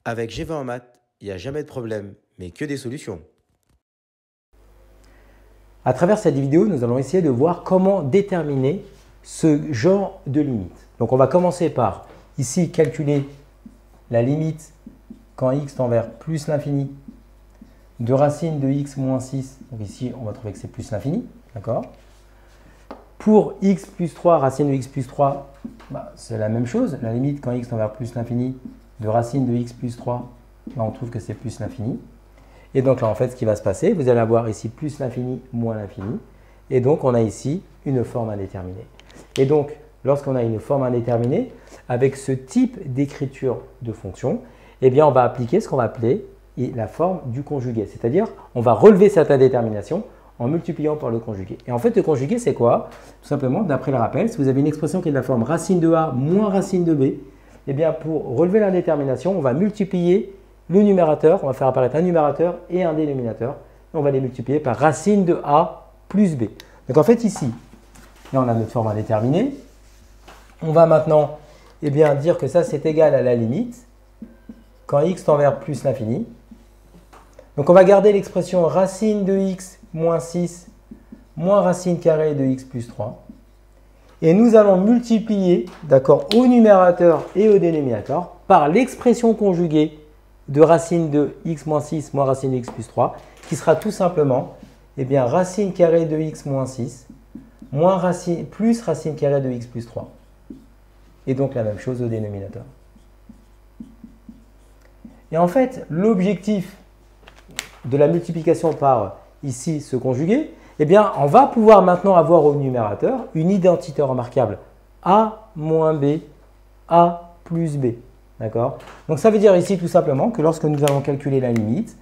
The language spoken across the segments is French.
Avec G20 en maths, il n'y a jamais de problème, mais que des solutions. À travers cette vidéo, nous allons essayer de voir comment déterminer ce genre de limite. Donc, on va commencer par ici calculer la limite quand x tend vers plus l'infini de racine de x moins 6. Donc ici, on va trouver que c'est plus l'infini. D'accord? Pour x plus 3, racine de x plus 3, c'est la même chose. La limite quand x tend vers plus l'infini de racine de x plus 3, on trouve que c'est plus l'infini. Et donc là, en fait, ce qui va se passer, vous allez avoir ici plus l'infini moins l'infini. Et donc, on a ici une forme indéterminée. Et donc, lorsqu'on a une forme indéterminée, avec ce type d'écriture de fonction, eh bien, on va appliquer ce qu'on va appeler la forme du conjugué. C'est-à-dire, on va relever cette indétermination en multipliant par le conjugué. Et en fait, le conjugué, c'est quoi? Tout simplement, d'après le rappel, si vous avez une expression qui est de la forme racine de a moins racine de b, eh bien, pour relever l'indétermination, on va multiplier le numérateur, on va faire apparaître un numérateur et un dénominateur. Et on va les multiplier par racine de a plus b. Donc, en fait, ici, là, on a notre forme indéterminée. On va maintenant dire que ça, c'est égal à la limite quand x tend vers plus l'infini. Donc, on va garder l'expression racine de x moins 6 moins racine carrée de x plus 3. Et nous allons multiplier, d'accord, au numérateur et au dénominateur par l'expression conjuguée de racine de x moins 6 moins racine de x plus 3, qui sera tout simplement racine carrée de x moins 6 moins plus racine carrée de x plus 3. Et donc la même chose au dénominateur. Et en fait, l'objectif de la multiplication par ici ce conjugué, on va pouvoir maintenant avoir au numérateur une identité remarquable a moins b, a plus b. D'accord? Donc ça veut dire ici tout simplement que lorsque nous allons calculer la limite,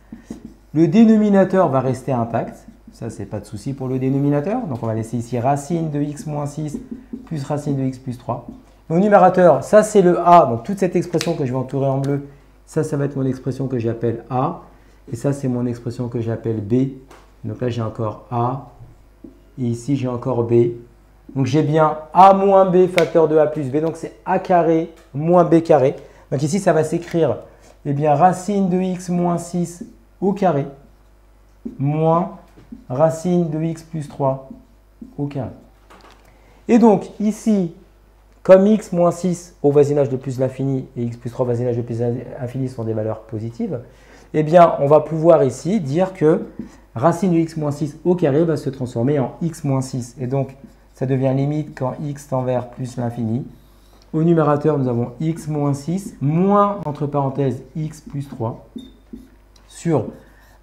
le dénominateur va rester intact. Ça, c'est pas de souci pour le dénominateur. Donc on va laisser ici racine de x moins 6 plus racine de x plus 3. Au numérateur, ça c'est le a. Donc toute cette expression que je vais entourer en bleu, ça va être mon expression que j'appelle a. Et ça, c'est mon expression que j'appelle b. Donc là, j'ai encore a. Et ici, j'ai encore b. Donc j'ai bien a moins b facteur de a plus b. Donc c'est a carré moins b carré. Donc ici, ça va s'écrire racine de x moins 6 au carré moins racine de x plus 3 au carré. Et donc ici, comme x moins 6 au voisinage de plus l'infini et x plus 3 au voisinage de plus l'infini sont des valeurs positives, on va pouvoir ici dire que racine de x moins 6 au carré va se transformer en x moins 6. Et donc, ça devient limite quand x tend vers plus l'infini. Au numérateur, nous avons x moins 6 moins, entre parenthèses, x plus 3 sur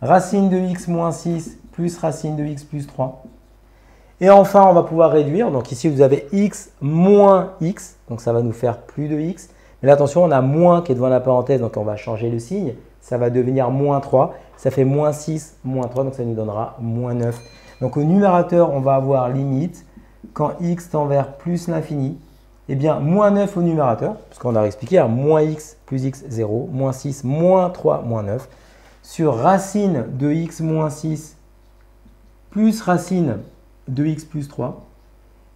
racine de x moins 6 plus racine de x plus 3. Et enfin, on va pouvoir réduire. Donc ici, vous avez x moins x. Donc ça va nous faire plus de x. Mais là, attention, on a moins qui est devant la parenthèse. Donc on va changer le signe. Ça va devenir moins 3. Ça fait moins 6 moins 3. Donc ça nous donnera moins 9. Donc au numérateur, on va avoir limite quand x tend vers plus l'infini. Moins 9 au numérateur. Parce qu'on a expliqué, moins x plus x 0. Moins 6 moins 3 moins 9. Sur racine de x moins 6 plus racine de x plus 3.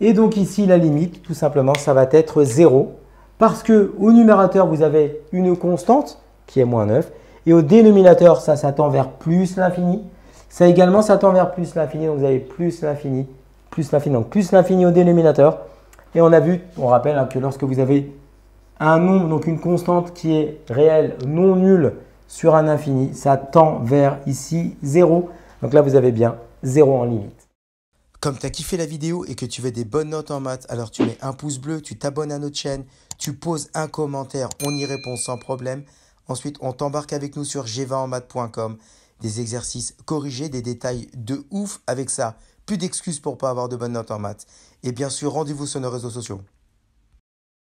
Et donc ici, la limite, tout simplement, ça va être 0. Parce qu'au numérateur, vous avez une constante qui est moins 9. Et au dénominateur, ça tend vers plus l'infini. Ça également, ça tend vers plus l'infini. Donc vous avez plus l'infini, donc plus l'infini au dénominateur. Et on a vu, on rappelle que lorsque vous avez un nombre, donc une constante qui est réelle, non nulle, sur un infini, ça tend vers ici 0. Donc là, vous avez bien 0 en limite. Comme tu as kiffé la vidéo et que tu veux des bonnes notes en maths, alors tu mets un pouce bleu, tu t'abonnes à notre chaîne, tu poses un commentaire, on y répond sans problème. Ensuite, on t'embarque avec nous sur g20enmaths.com. Des exercices corrigés, des détails de ouf avec ça. Plus d'excuses pour ne pas avoir de bonnes notes en maths. Et bien sûr, rendez-vous sur nos réseaux sociaux.